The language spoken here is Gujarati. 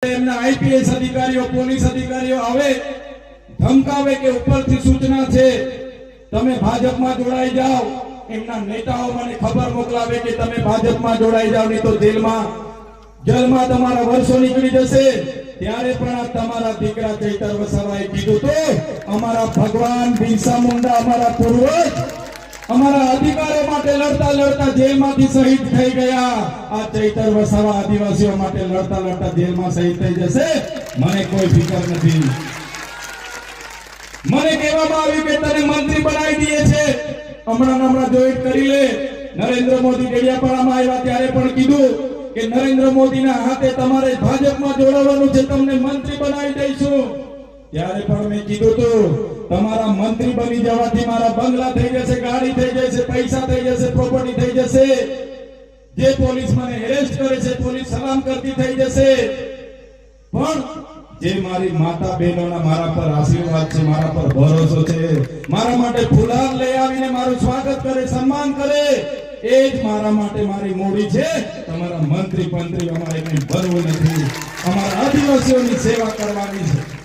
એમના આઈપીએસ અધિકારીઓ પોલીસ અધિકારીઓ આવે ધમકાવે કે ઉપરથી સૂચના છે તમે ભાજપમાં જોડાઈ જાઓ, એમના નેતાઓ મને ખબર મોકલાવે કે તમે ભાજપમાં જોડાઈ જાઓ નહીં તો જેલમાં તમારા વર્ષો નીકળી જશે, ત્યારે પણ આ તમારા દીકરા ચૈતર વસાવાએ કીધું તો અમારા ભગવાન બિરસા મુંડા અમારા પૂર્વજ અમારા અધિકારો માટે લડતા લડતા જેલમાંથી શહીદ થઈ ગયા, આ ચૈતર વસાવા આદિવાસીઓ માટે લડતા લડતા જેલમાં શહીદ થઈ જશે, મને કોઈ ફિકર નથી। મને કહેવામાં આવ્યું કે તને મંત્રી બનાવી દઈએ છે, હમણાં જોઈન્ટ કરી લે। નરેન્દ્ર મોદી ડેડિયાપાડામાં આવ્યા ત્યારે પણ કીધું કે નરેન્દ્ર મોદીના હાથે તમારે ભાજપમાં જોડાવાનું છે, તમને મંત્રી બનાવી દઈશું, ત્યારે પણ મેં કીધું હતું તમારા મંત્રી બની જવાથી મારા બંગલા થઈ જશે, ગાડી થઈ જશે, પૈસા થઈ જશે, પ્રોપર્ટી થઈ જશે, જે પોલીસ મને એરેસ્ટ કરે છે પોલીસ સલામ કરતી થઈ જશે, પણ જે મારી માતા બહેનોના મારા પર આશીર્વાદ છે, મારા પર ભરોસો છે, મારા માટે ફુલાર લઈ આવીને મારું સ્વાગત કરે, સન્માન કરે, એ જ મારા માટે મારી મૂડી છે। તમારા મંત્રી અમારે કઈ ભરવું નથી, અમારા આદિવાસીઓની સેવા કરવાની છે।